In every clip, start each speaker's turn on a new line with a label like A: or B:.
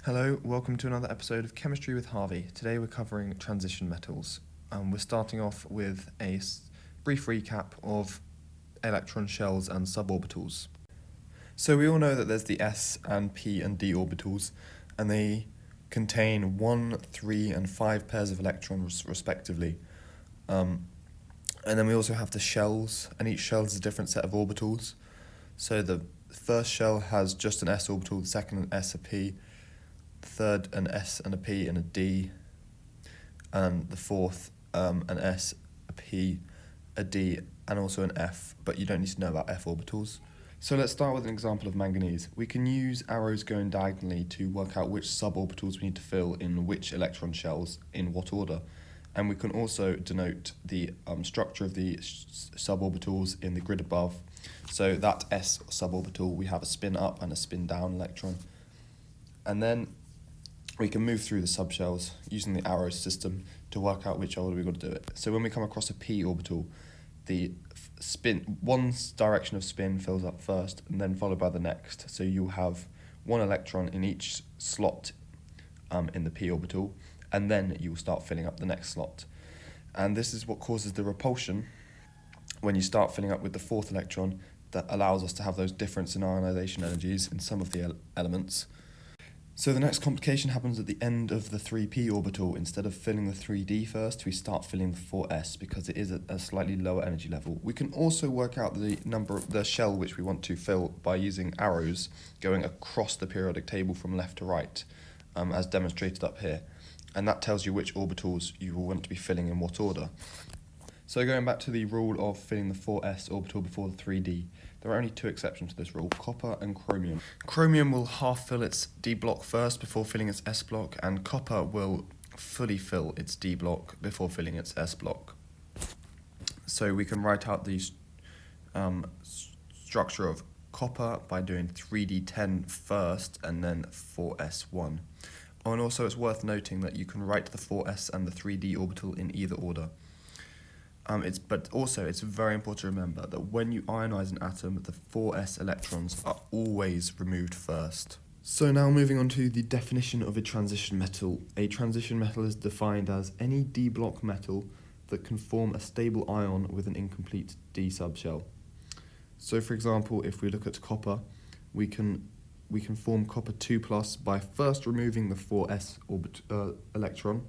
A: Hello, welcome to another episode of Chemistry with Harvey. Today we're covering transition metals. We're starting off with a brief recap of electron shells and suborbitals. So we all know that there's the s and p and d orbitals, and they contain 1, 3 and 5 pairs of electrons respectively. And then we also have the shells, and each shell is a different set of orbitals. So the first shell has just an s orbital, the second an s, a p, the third an s and a p and a d, and the fourth an s, a p, a d, and also an f, but you don't need to know about f orbitals. So let's start with an example of manganese. We can use arrows going diagonally to work out which suborbitals we need to fill in which electron shells in what order. And we can also denote the structure of the suborbitals in the grid above. So that s suborbital, we have a spin up and a spin down electron. And then we can move through the subshells using the arrow system to work out which order we've got to do it. So when we come across a p orbital, the one direction of spin fills up first and then followed by the next. So you'll have one electron in each slot in the p orbital, and then you will start filling up the next slot. And this is what causes the repulsion when you start filling up with the fourth electron that allows us to have those difference in ionization energies in some of the elements. So the next complication happens at the end of the 3p orbital. Instead of filling the 3d first, we start filling the 4s because it is at a slightly lower energy level. We can also work out the number of the shell which we want to fill by using arrows going across the periodic table from left to right, as demonstrated up here. And that tells you which orbitals you will want to be filling in what order. So going back to the rule of filling the 4s orbital before the 3d, there are only two exceptions to this rule, copper and chromium. Chromium will half fill its d block first before filling its s block, and copper will fully fill its d block before filling its s block. So we can write out the structure of copper by doing 3d10 first and then 4s1. Oh, and also it's worth noting that you can write the 4s and the 3d orbital in either order. But also it's very important to remember that when you ionize an atom, the 4s electrons are always removed first. So now moving on to the definition of a transition metal. A transition metal is defined as any d block metal that can form a stable ion with an incomplete d subshell. So for example, if we look at copper, we can form copper 2+ by first removing the 4s electron,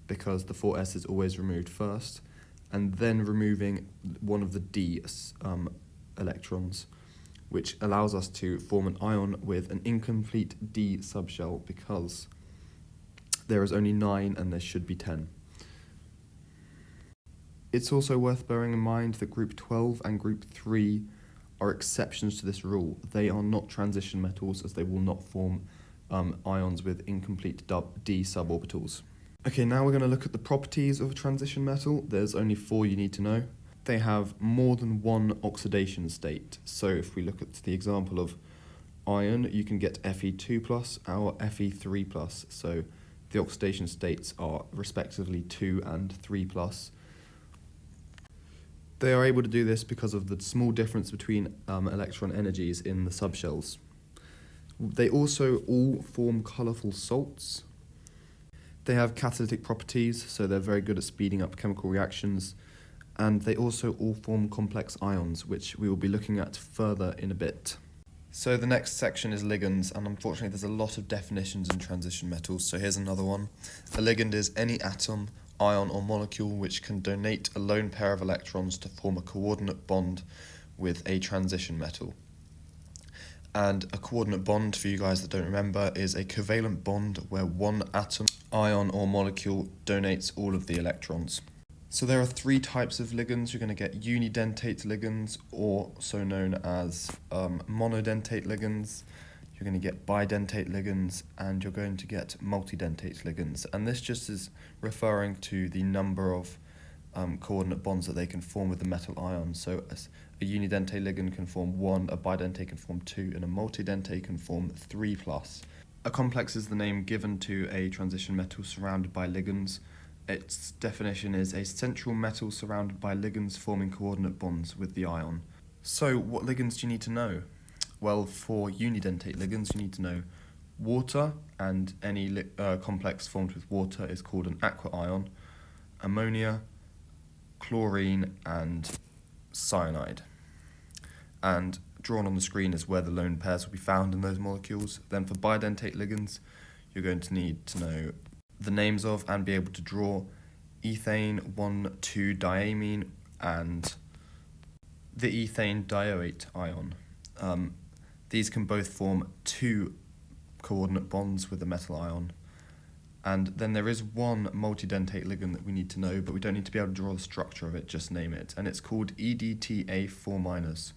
A: because the 4s is always removed first, and then removing one of the d electrons, which allows us to form an ion with an incomplete d subshell because there is only 9 and there should be 10. It's also worth bearing in mind that group 12 and group 3 are exceptions to this rule. They are not transition metals as they will not form ions with incomplete d suborbitals. Okay, now we're going to look at the properties of a transition metal. There's only 4 you need to know. They have more than one oxidation state. So if we look at the example of iron, you can get Fe2+ or Fe3+. So the oxidation states are respectively 2 and 3+. They are able to do this because of the small difference between electron energies in the subshells. They also all form colourful salts. They have catalytic properties, so they're very good at speeding up chemical reactions, and they also all form complex ions, which we will be looking at further in a bit. So the next section is ligands, and unfortunately there's a lot of definitions in transition metals, so here's another one. A ligand is any atom, ion or molecule which can donate a lone pair of electrons to form a coordinate bond with a transition metal. And a coordinate bond, for you guys that don't remember, is a covalent bond where one atom, ion or molecule donates all of the electrons. So there are 3 types of ligands. You're going to get unidentate ligands, also known as monodentate ligands. You're going to get bidentate ligands, and you're going to get multidentate ligands. And this just is referring to the number of coordinate bonds that they can form with the metal ion. So a unidentate ligand can form 1, a bidentate can form 2, and a multidentate can form 3+. A complex is the name given to a transition metal surrounded by ligands. Its definition is a central metal surrounded by ligands forming coordinate bonds with the ion. So what ligands do you need to know? Well, for unidentate ligands, you need to know Water, and any complex formed with water is called an aqua ion. Ammonia, chlorine, and cyanide. And drawn on the screen is where the lone pairs will be found in those molecules. Then for bidentate ligands, you're going to need to know the names of and be able to draw ethane 1,2-diamine and the ethane dioate ion. These can both form 2 coordinate bonds with the metal ion. And then there is one multidentate ligand that we need to know, but we don't need to be able to draw the structure of it, just name it. And it's called EDTA4-.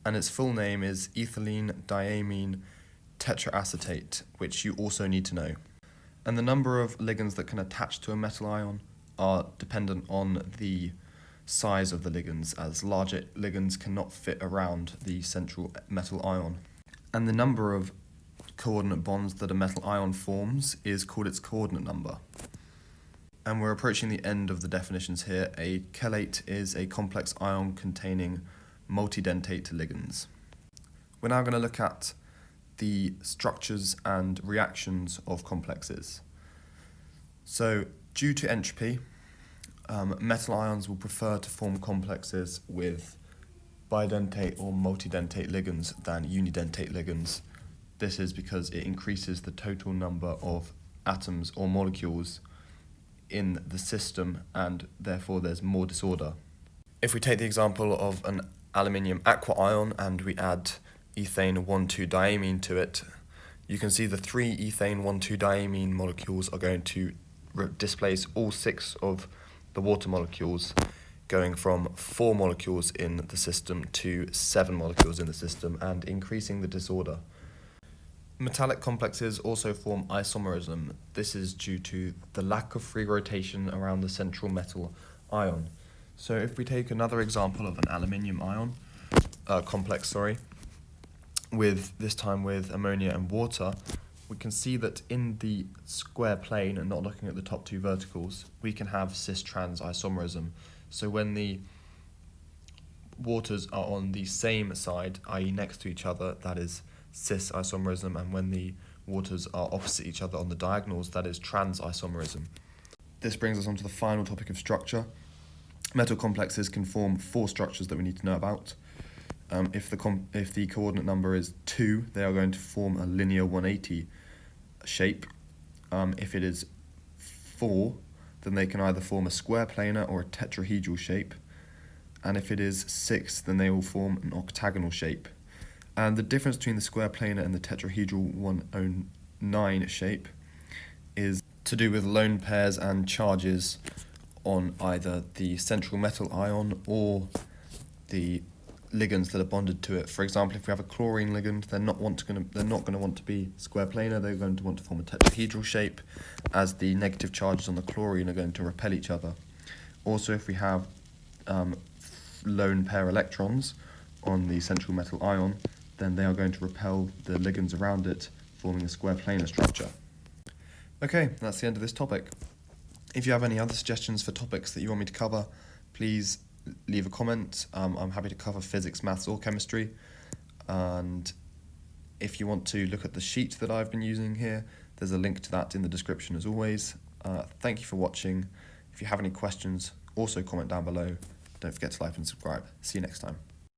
A: And its full name is ethylene diamine tetraacetate, which you also need to know. And the number of ligands that can attach to a metal ion are dependent on the size of the ligands, as larger ligands cannot fit around the central metal ion. And the number of coordinate bonds that a metal ion forms is called its coordinate number. And we're approaching the end of the definitions here. A chelate is a complex ion containing multidentate ligands. We're now going to look at the structures and reactions of complexes. So, due to entropy, metal ions will prefer to form complexes with bidentate or multidentate ligands than unidentate ligands. This is because it increases the total number of atoms or molecules in the system, and therefore there's more disorder. If we take the example of an aluminium aqua ion and we add ethane 1,2-diamine to it, you can see the 3 ethane 1,2-diamine molecules are going to displace all 6 of the water molecules, going from 4 molecules in the system to 7 molecules in the system, and increasing the disorder. Metallic complexes also form isomerism. This is due to the lack of free rotation around the central metal ion. So if we take another example of an aluminium ion complex, with this time with ammonia and water, we can see that in the square plane, and not looking at the top 2 verticals, we can have cis-trans isomerism. So when the waters are on the same side, i.e. next to each other, that is cis isomerism, and when the waters are opposite each other on the diagonals, that is trans isomerism. This brings us on to the final topic of structure. Metal complexes can form 4 structures that we need to know about. If the coordinate number is 2, they are going to form a linear 180 shape. If it is 4, then they can either form a square planar or a tetrahedral shape. And if it is 6, then they will form an octagonal shape. And the difference between the square planar and the tetrahedral 109 shape is to do with lone pairs and charges on either the central metal ion or the ligands that are bonded to it. For example, if we have a chlorine ligand, they're not going to want to be square planar. They're going to want to form a tetrahedral shape, as the negative charges on the chlorine are going to repel each other. Also, if we have lone pair electrons on the central metal ion, then they are going to repel the ligands around it, forming a square planar structure. Okay, that's the end of this topic. If you have any other suggestions for topics that you want me to cover, please leave a comment. I'm happy to cover physics, maths, or chemistry. And if you want to look at the sheet that I've been using here, there's a link to that in the description as always. Thank you for watching. If you have any questions, also comment down below. Don't forget to like and subscribe. See you next time.